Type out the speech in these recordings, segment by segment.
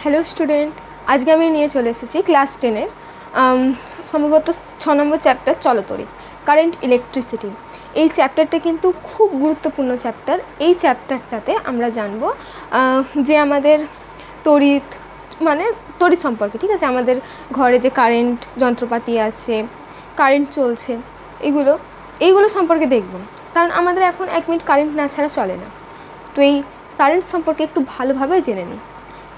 Hello student आज के निये चले एसेछि क्लास 10 सम्भवत 6 नम्बर चैप्टार चलतरी कारेंट इलेक्ट्रिसिटी। এই চ্যাপ্টারটা কিন্তু খুব গুরুত্বপূর্ণ চ্যাপ্টার। এই চ্যাপ্টারটাতে আমরা জানবো যে আমাদের তড়িৎ মানে তড়িৎ সম্পর্কে, ঠিক আছে, আমাদের ঘরে যে কারেন্ট যন্ত্রপাতি আছে, কারেন্ট চলছে, এইগুলো সম্পর্কে দেখব। কারণ আমাদের এখন 1 মিনিট কারেন্ট না ছাড়া চলে না। তো এই কারেন্ট সম্পর্কে একটু ভালোভাবে জেনে নিই,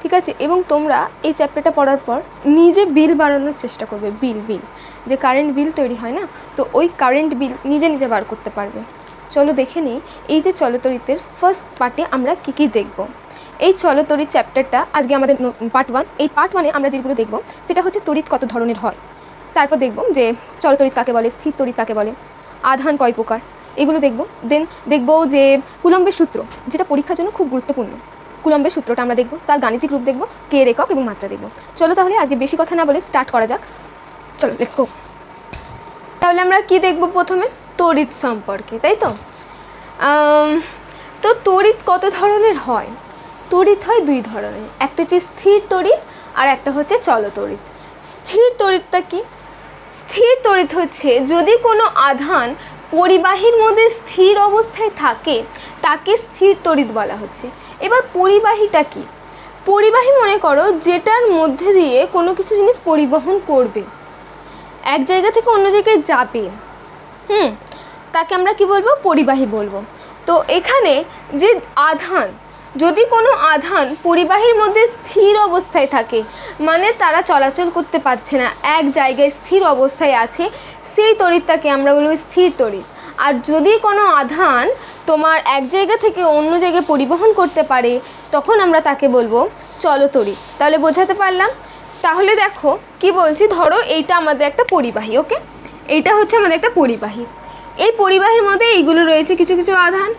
ঠিক আছে। এবং তোমরা এই চ্যাপ্টারটা পড়ার পর নিজে বিল বানানোর চেষ্টা করবে। বিল যে কারেন্ট বিল তৈরি হয় না, তো ওই কারেন্ট বিল নিজে বার করতে পারবে। চলো দেখে নিই এই যে চলতড়িতের ফার্স্ট পার্টে আমরা কী দেখব। এই চলতড়িৎ চ্যাপ্টারটা আজকে আমাদের পার্ট 1। এই পার্ট 1-এ আমরা যেগুলো দেখব সেটা হচ্ছে তড়িৎ কত ধরনের হয়। তারপর দেখব যে চলতড়িৎ কাকে বলে, স্থির তড়িৎ কাকে বলে, আধান কয় প্রকার, এগুলো দেখব। দেন দেখব যে কুলম্বের সূত্র, যেটা পরীক্ষার জন্য খুব গুরুত্বপূর্ণ। কুলম্বের সূত্রটা আমরা দেখব, তার গাণিতিক রূপ দেখব, কে একক এবং মাত্রা দেখব। চলো তাহলে আজকে বেশি কথা না বলে স্টার্ট করা যাক। চলো লেটস গো। তাহলে আমরা কি দেখব প্রথমে? তড়িৎ সম্পর্কে, তাই তো। তো তড়িৎ কত ধরনের হয়? তড়িৎ হয় 2 ধরনের, একটা হচ্ছে স্থির তড়িৎ আর একটা হচ্ছে চলতড়িৎ। স্থির তড়িৎটা কি? স্থির তড়িৎ হচ্ছে যদি কোনো আধান পরিবাহীর মধ্যে স্থির অবস্থায় থাকে তাকে স্থির তড়িৎ বলা হচ্ছে। এবার পরিবাহীটা কি? পরিবাহী মনে করো যেটার মধ্যে দিয়ে কোনো কিছু জিনিস পরিবহন করবে, এক জায়গা থেকে অন্য জায়গায় যাবে, তাকে আমরা কি বলবো? পরিবাহী বলবো। তো এখানে যে আধান, যদি কোনো আধান পরিবাহীর মধ্যে স্থির অবস্থায় থাকে, মানে তারা চলাচল করতে পারছে না, এক জায়গায় স্থির অবস্থায় আছে, সেই তড়িৎটাকে আমরা বলবো স্থির তড়িৎ। আর যদি কোনো আধান তোমার এক জায়গা থেকে অন্য জায়গায় পরিবহন করতে পারে তখন আমরা তাকে বলবো চলতড়িৎ। তাহলে বোঝাতে পারলাম? তাহলে দেখো কি বলছি, ধরো এইটা আমাদের একটা পরিবাহী, ওকে, এইটা হচ্ছে আমাদের একটা পরিবাহী। এই পরিবাহীর মধ্যে এইগুলো রয়েছে কিছু কিছু আধান।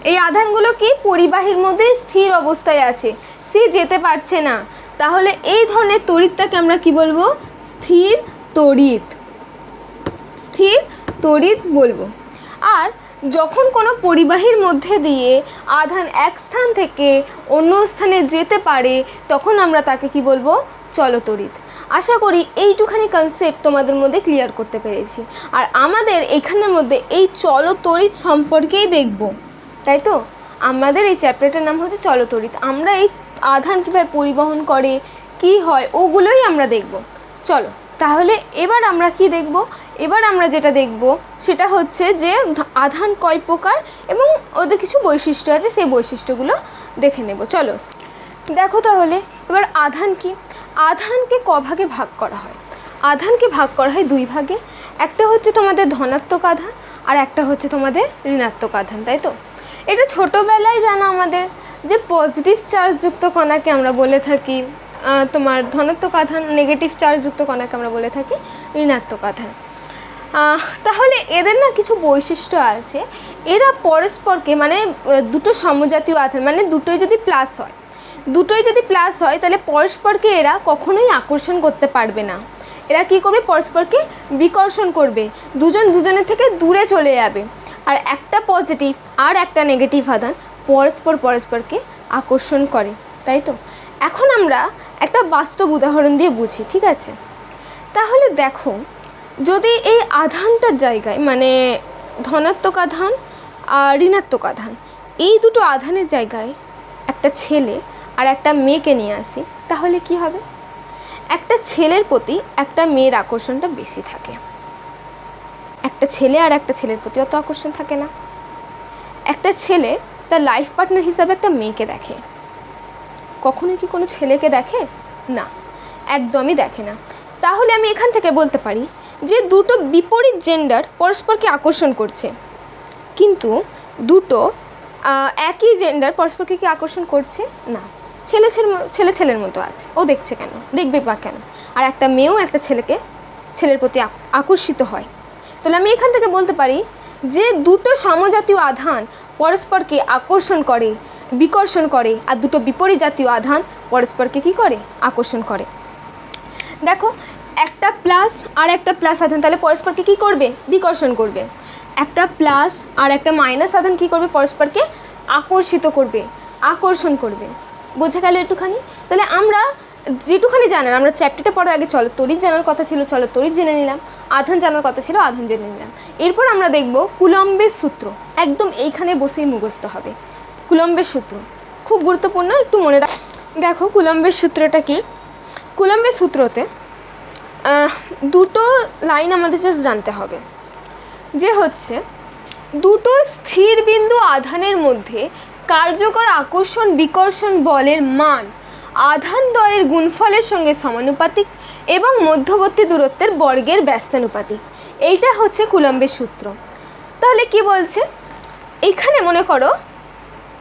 এই আধানগুলো কি পরিবাহীর মধ্যে স্থির অবস্থায় আছে, সে যেতে পারছে না। তাহলে এই ধরনের তড়িৎটাকে আমরা কি বলবো? স্থির তড়িৎ। স্থির তড়িৎ বলবো। আর যখন কোনো পরিবাহীর মধ্যে দিয়ে আধান এক স্থান থেকে অন্য স্থানে যেতে পারে তখন আমরা তাকে কি বলবো? চলতড়িৎ। আশা করি এইটুখানি কনসেপ্ট তোমাদের মধ্যে ক্লিয়ার করতে পেরেছি। আর আমাদের এখানের মধ্যে এই চলতড়িৎ সম্পর্কেই দেখব, তাই তো। আমাদের এই চ্যাপ্টারটার নাম হচ্ছে চলতড়িৎ। আমরা এই আধান কীভাবে পরিবহন করে, কি হয়, ওগুলোই আমরা দেখব। চলো তাহলে এবার আমরা কি দেখব? এবার আমরা যেটা দেখব সেটা হচ্ছে যে আধান কয় প্রকার এবং ওদের কিছু বৈশিষ্ট্য আছে, সেই বৈশিষ্ট্যগুলো দেখে নেব। চলো দেখো তাহলে এবার আধান কি। আধানকে কভাগে ভাগ করা হয়? আধানকে ভাগ করা হয় 2 ভাগে। একটা হচ্ছে তোমাদের ধনাত্মক আধান আর একটা হচ্ছে তোমাদের ঋণাত্মক আধান, তাই তো। এটা ছোটোবেলায় জানা আমাদের যে পজিটিভ চার্জযুক্ত কণাকে আমরা বলে থাকি তোমার ধনাত্মক আধান, নেগেটিভ চার্জযুক্ত কণাকে আমরা বলে থাকি ঋণাত্মক আধান। তাহলে এদের না কিছু বৈশিষ্ট্য আছে। এরা পরস্পরকে মানে দুটো সমজাতীয় আধান, মানে দুটোই যদি প্লাস হয় তাহলে পরস্পরকে এরা কখনোই আকর্ষণ করতে পারবে না। এরা কি করবে? পরস্পরকে বিকর্ষণ করবে, দুজনের থেকে দূরে চলে যাবে। আর একটা পজিটিভ আর একটা নেগেটিভ আধান পরস্পরকে আকর্ষণ করে, তাই তো। এখন আমরা একটা বাস্তব উদাহরণ দিয়ে বুঝি, ঠিক আছে। তাহলে দেখো, যদি এই আধানটার জায়গায় মানে ধনাত্মক আধান আর ঋণাত্মক আধান, এই দুটো আধানের জায়গায় একটা ছেলে আর একটা মেয়েকে নিয়ে আসি, তাহলে কি হবে? একটা ছেলের প্রতি একটা মেয়ের আকর্ষণটা বেশি থাকে, একটা ছেলে আর একটা ছেলের প্রতি অত আকর্ষণ থাকে না। একটা ছেলে তার লাইফ পার্টনার হিসাবে একটা মেয়েকে দেখে, কখনোই কি কোনো ছেলেকে দেখে? না, একদমই দেখে না। তাহলে আমি এখান থেকে বলতে পারি যে দুটো বিপরীত জেন্ডার পরস্পরকে আকর্ষণ করছে, কিন্তু দুটো একই জেন্ডার পরস্পরকে কি আকর্ষণ করছে না। ছেলের মতো আছে, ও দেখছে কেন, দেখবে বা কেন। আর একটা মেয়েও একটা ছেলের প্রতি আকর্ষিত হয়। তাহলে আমি এখান থেকে বলতে পারি যে দুটো সমজাতীয় আধান পরস্পরকে আকর্ষণ করে, বিকর্ষণ করে, আর দুটো বিপরীত জাতীয় আধান পরস্পরকে কি করে? আকর্ষণ করে। দেখো, একটা প্লাস আর একটা প্লাস আধান তাহলে পরস্পরকে কি করবে? বিকর্ষণ করবে। একটা প্লাস আর একটা মাইনাস আধান কি করবে? পরস্পরকে আকর্ষিত করবে, আকর্ষণ করবে। বোঝা গেল একটুখানি? তাহলে আমরা যেটুখানি জানার, আমরা চ্যাপ্টারটা পড়ার আগে চলতড়িৎ জানার কথা ছিল, চলতড়িৎ জেনে নিলাম, আধান জানার কথা ছিল, আধান জেনে নিলাম। এরপর আমরা দেখব কুলম্বের সূত্র, একদম এইখানে বসেই মুখস্থ হবে। কুলম্বের সূত্র খুব গুরুত্বপূর্ণ, একটু মনে রাখ। দেখো কুলম্বের সূত্রটা কি। কুলম্বের সূত্রতে দুটো লাইন আমাদের জাস্ট জানতে হবে, যে হচ্ছে দুটো স্থির বিন্দু আধানের মধ্যে কার্যকর আকর্ষণ বিকর্ষণ বলের মান আধান দ্বয়ের গুণফলের সঙ্গে সমানুপাতিক এবং মধ্যবর্তী দূরত্বের বর্গের ব্যস্তানুপাতিক। এইটা হচ্ছে কুলম্বের সূত্র। তাহলে কি বলছে, এইখানে মনে করো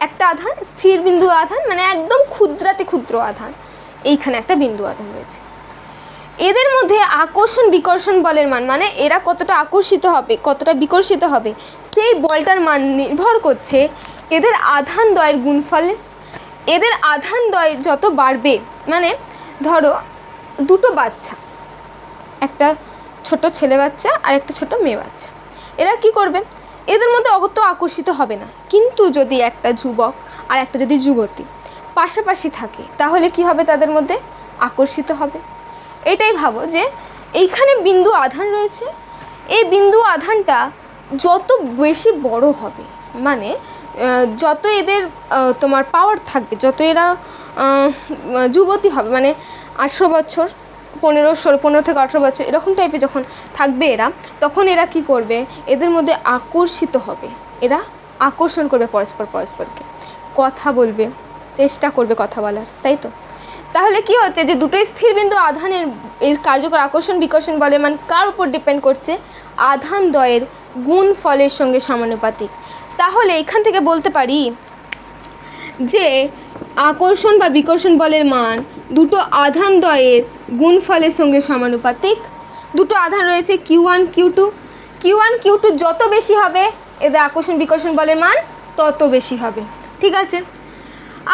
একটা আধান, স্থির বিন্দু আধান, মানে একদম ক্ষুদ্রাতি ক্ষুদ্র আধান, এইখানে একটা বিন্দু আধান রয়েছে। এদের মধ্যে আকর্ষণ বিকর্ষণ বলের মান, মানে এরা কতটা আকর্ষিত হবে কতটা বিকর্ষিত হবে, সেই বলটার মান নির্ভর করছে এদের আধান দ্বয়ের গুণফলে। এদের আধান দ্বয় যত বাড়বে, মানে ধরো দুটো বাচ্চা, একটা ছোট ছেলে বাচ্চা আর একটা ছোট মেয়ে বাচ্চা, এরা কি করবে, এদের মধ্যে অত আকর্ষিত হবে না। কিন্তু যদি একটা যুবক আর একটা যদি যুবতী পাশাপাশি থাকে, তাহলে কি হবে, তাদের মধ্যে আকর্ষিত হবে। এটাই ভাবো যে এইখানে বিন্দু আধান রয়েছে, এই বিন্দু আধানটা যত বেশি বড় হবে, মানে যত এদের তোমার পাওয়ার থাকবে, যত এরা যুবতী হবে, মানে 18 বছর 15 থেকে 18 বছর এরকম টাইপের যখন থাকবে এরা, তখন এরা কি করবে, এদের মধ্যে আকর্ষিত হবে, এরা আকর্ষণ করবে পরস্পরকে, কথা বলবে, চেষ্টা করবে কথা বলার, তাই তো। তাহলে কি হচ্ছে যে দুটো স্থির বিন্দু আধানের এর কার্যকর আকর্ষণ বিকর্ষণ বলের মান কার উপর ডিপেন্ড করছে, আধান দ্বয়ের গুণ ফলের সঙ্গে সমানুপাতিক। তাহলে এখান থেকে বলতে পারি যে আকর্ষণ বা বিকর্ষণ বলের মান দুটো আধান দ্বয়ের গুণফলের সঙ্গে সমানুপাতিক। দুটো আধান রয়েছে Q1 Q2, Q1 Q2 যত বেশি হবে এদের আকর্ষণ বিকর্ষণ বলের মান তত বেশি হবে, ঠিক আছে।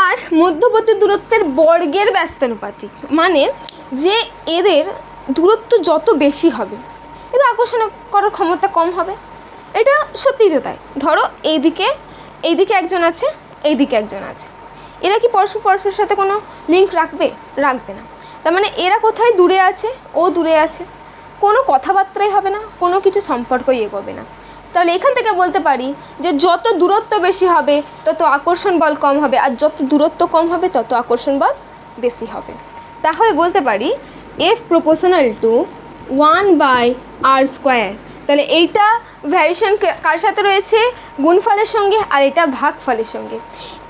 আর মধ্যবর্তী দূরত্বের বর্গের ব্যস্তানুপাতিক, মানে যে এদের দূরত্ব যত বেশি হবে এদের আকর্ষণ করার ক্ষমতা কম হবে। এটা সত্যিই তো তাই। ধরো এইদিকে একজন আছে, এইদিকে একজন আছে, এরা কি পরস্পরের সাথে কোনো লিঙ্ক রাখবে না। তার মানে এরা কোথায় দূরে আছে, ও দূরে আছে, কোনো কথাবার্তাই হবে না, কোনো কিছু সম্পর্কই এগোবে না। তাহলে এখান থেকে বলতে পারি যে যত দূরত্ব বেশি হবে তত আকর্ষণ বল কম হবে, আর যত দূরত্ব কম হবে তত আকর্ষণ বল বেশি হবে। তাহলে বলতে পারি F proportional to 1/r²। তাহলে এইটা ভ্যারিয়েশন কার সাথে রয়েছে, গুণফলের সঙ্গে, আর এটা ভাগফলের সঙ্গে।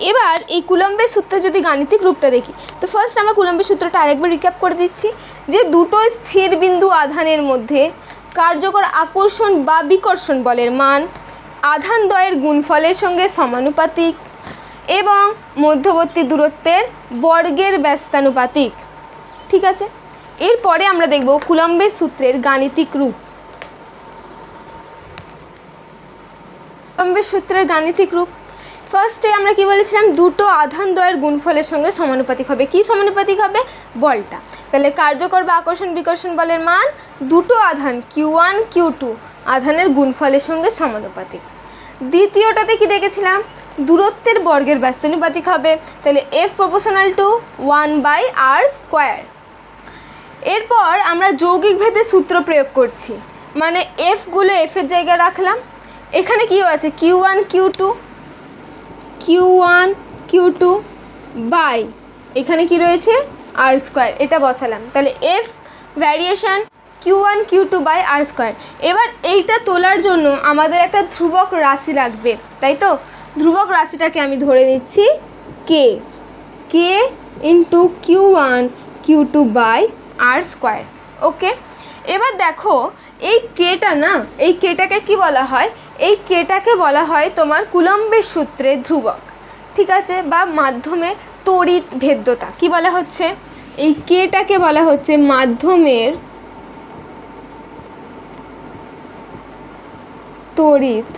এবার এই কুলম্বের সূত্রে যদি গাণিতিক রূপটা দেখি, তো ফার্স্ট আমরা কুলম্বের সূত্রটা আরেকবার রিক্যাপ করে দিচ্ছি, যে দুটো স্থির বিন্দু আধানের মধ্যে কার্যকর আকর্ষণ বা বিকর্ষণ বলের মান আধান দ্বয়ের গুণফলের সঙ্গে সমানুপাতিক এবং মধ্যবর্তী দূরত্বের বর্গের ব্যস্তানুপাতিক, ঠিক আছে। এরপরে আমরা দেখব কুলম্বের সূত্রের গাণিতিক রূপ। কুলম্বের সূত্রের গাণিতিক রূপ, ফার্স্টে আমরা কি বলেছিলাম, দুটো আধান দ্বয়ের গুণফলের সঙ্গে সমানুপাতিক হবে। কি সমানুপাতিক হবে, বলটা। তাহলে কার্যকর বা আকর্ষণ বিকর্ষণ বলের মান দুটো আধান Q1 Q2 আধানের গুণফলের সঙ্গে সমানুপাতিক। দ্বিতীয়টাতে কি দেখেছিলাম, দূরত্বের বর্গের ব্যস্তানুপাতিক হবে। তাহলে F proportional to 1/r²। এরপর আমরা যৌগিক ভেদে সূত্র প্রয়োগ করছি, মানে Fগুলো F এর জায়গায় রাখলাম, এখানে কি আছে Q1 Q2 বাই এখানে কি রয়েছে r², এটা বসালাম। তাহলে F variation Q1 Q2 by r²। এবার এইটা তোলার জন্য আমাদের একটা ধ্রুবক রাশি লাগবে, তাই তো। ধ্রুবক রাশিটাকে আমি ধরে নিচ্ছি k into Q1 Q2 by r², ওকে। এবার দেখো এই কেটা না, এই কেটাকে কি বলা হয়, এই কেটাকে বলা হয় তোমার কুলম্বের সূত্রে ধ্রুবক, ঠিক আছে, বা মাধ্যমে তড়িৎ ভেদ্যতা। কি বলা হচ্ছে, এই কেটাকে বলা হচ্ছে মাধ্যমের তড়িৎ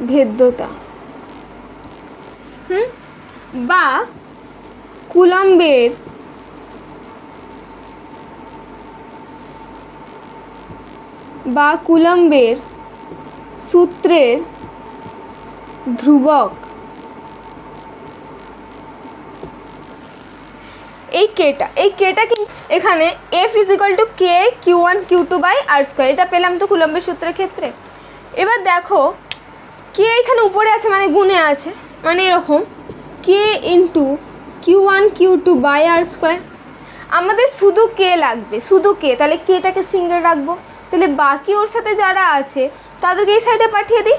ভেদ্যতা, বা কুলম্বের সূত্রের ধ্রুবক। এই কেটা কিন্তু এখানে F = K Q1 Q2/r², এটা পেলাম তো কুলম্বের সূত্রের ক্ষেত্রে। এবার দেখো কে এখানে উপরে আছে মানে গুণে আছে, মানে এরকম K × Q1 Q2/r²। আমাদের শুধু কে লাগবে, শুধু কে, তাহলে কেটাকে সিঙ্গেল রাখবো, তাহলে বাকি ওর সাথে যারা আছে তাদেরকে এই সাইডে পাঠিয়ে দিই।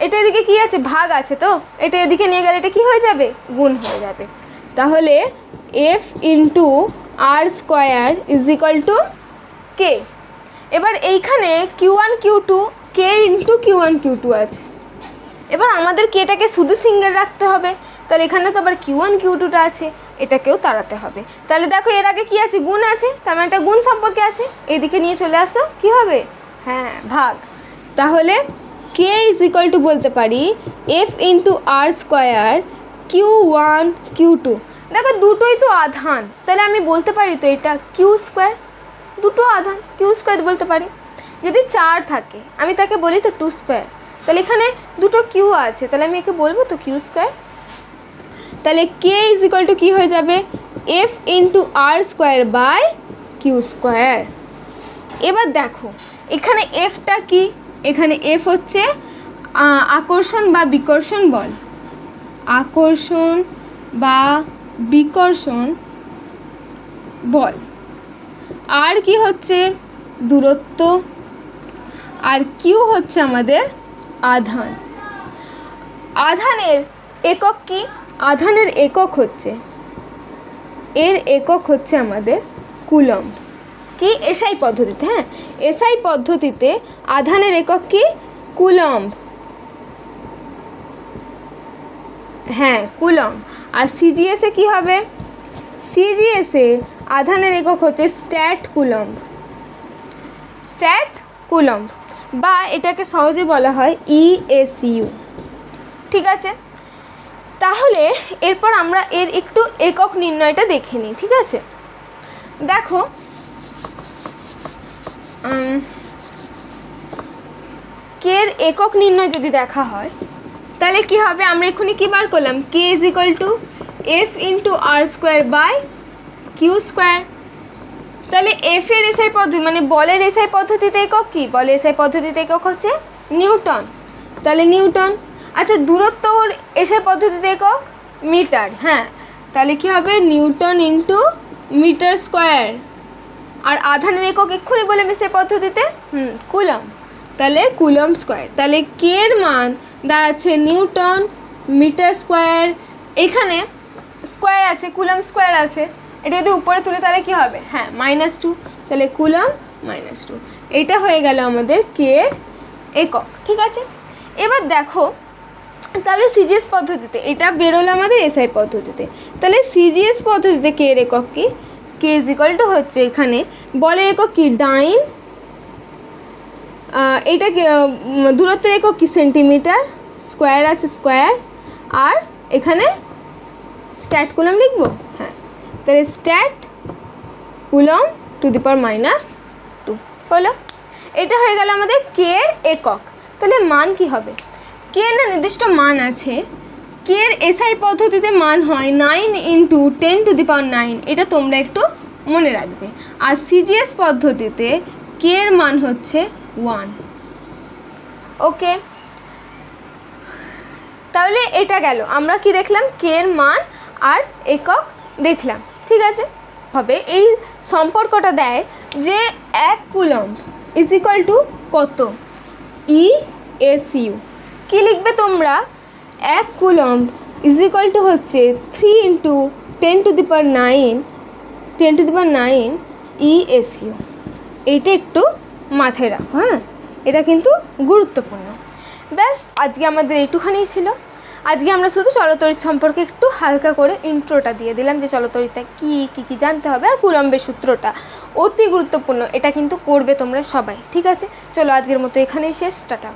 এটা এদিকে কি আছে, ভাগ আছে, তো এটা এদিকে নিয়ে গেলে এটা কি হয়ে যাবে, গুণ হয়ে যাবে। তাহলে F × r² = K। এবার এইখানে Q1 Q2 K × Q1 Q2 আছে। এবার আমাদের কেটাকে শুধু সিঙ্গেল রাখতে হবে, তাহলে এখানে তো আবার Q1 Q2টা আছে, এটাকেও তাড়াতে হবে। তাহলে দেখো এর আগে কি আছে, গুণ আছে, তার মানে একটা গুণ সম্পর্কে আছে, এইদিকে নিয়ে চলে আসো, কি হবে, হ্যাঁ ভাগ। তাহলে K = বলতে পারি F × r² Q1 Q2। দেখো দুটোই তো আধান, তাহলে আমি বলতে পারি তো এটা Q², দুটো আধান Q² বলতে পারি। যদি 4 থাকে আমি তাকে বলি তো 2², তাহলে এখানে দুটো Q আছে, তাহলে আমি একে বলবো তো Q²। তাহলে K = কি হয়ে যাবে, F × r²/Q²। এবার দেখো এখানে Fটা কি, এখানে F হচ্ছে আকর্ষণ বা বিকর্ষণ বল, আকর্ষণ বা বিকর্ষণ বল। আর কি হচ্ছে দূরত্ব, আর কিউ হচ্ছে আমাদের আধান। আধানের একক কি, আধানের একক হচ্ছে, এর একক হচ্ছে আমাদের কুলম্ব। কি এসআই পদ্ধতিতে, হ্যাঁ এসআই পদ্ধতিতে আধানের একক কি, কুলম্ব, হ্যাঁ কুলম্ব। আর সিজিএসে কি হবে, সিজিএসে আধানের একক হচ্ছে স্ট্যাট কুলম্ব, স্ট্যাট কুলম্ব, বা এটাকে সহজে বলা হয় ESU। ঠিক আছে, তাহলে এরপর আমরা এর একটু একক নির্ণয়টা দেখে নিই। ঠিক আছে, দেখো কের একক নির্ণয় যদি দেখা হয় তাহলে কি হবে, আমরা এক্ষুনি কি বার করলাম, K = F × r²/Q²। তাহলে F এর এসআই পদ্ধতি মানে বলের এসআই পদ্ধতিতে একক কি, বলের এসআই পদ্ধতিতে একক হচ্ছে নিউটন, তাহলে নিউটন। আচ্ছা দূরত্বর এসআই পদ্ধতিতে একক মিটার, হ্যাঁ তাহলে কি হবে নিউটন × মিটার²। আর আধানের একক এক্ষুনি বলে এসআই পদ্ধতিতে কুলম্ব, তাহলে কুলম্ব²। তাহলে কে এর মান দাঁড়াচ্ছে নিউটন মিটার², এখানে স্কোয়ার আছে, কুলম্ব² আছে, এটা যদি উপরে তুলে তাহলে কি হবে, হ্যাঁ -2, তাহলে কুলম্ব -2। এটা হয়ে গেল আমাদের কে এর একক। ঠিক আছে, এবার দেখো তাহলে সিজিএস পদ্ধতিতে এটা বেরোলো আমাদের এসআই পদ্ধতিতে, তাহলে সিজিএস পদ্ধতিতে কে এর একক কি, K = হচ্ছে এখানে বলের একক কি ডাইন, এটা দূরত্বের একক কি সেন্টিমিটার, স্কোয়ার আছে স্কোয়ার, আর এখানে স্ট্যাট কুলম্ব লিখবো, হ্যাঁ তাহলে স্ট্যাট কুলম্ব ⁻²। হলো, এটা হয়ে গেল আমাদের কে এর একক। তাহলে মান কি হবে, কে এর নির্দিষ্ট মান আছে, কে এর এসআই পদ্ধতিতে মান হয় 9 × 10⁹, এটা তোমরা একটু মনে রাখবে। আর সিজিএস পদ্ধতিতে কে এর মান হচ্ছে 1। ওকে, তাহলে এটা গেল, আমরা কি দেখলাম, কে এর মান আর একক দেখলাম। ঠিক আছে, হবে এই সম্পর্কটা দেয় যে 1 কুলম্ব = কত, ESU। কি লিখবে তোমরা, 1 কুলম্ব = হচ্ছে 3 × 10⁹ ESU। এইটা একটু মাথায় রাখো, হ্যাঁ এটা কিন্তু গুরুত্বপূর্ণ। ব্যাস আজকে আমাদের এইটুখানেই ছিল। আজকে আমরা শুধু চলতরিৎ সম্পর্কে একটু হালকা করে ইন্ট্রোটা দিয়ে দিলাম, যে চলতরিৎটা কী জানতে হবে, আর কুলম্বের সূত্রটা অতি গুরুত্বপূর্ণ, এটা কিন্তু করবে তোমরা সবাই। ঠিক আছে, চলো আজকের মতো এখানেই শেষ, টাটা।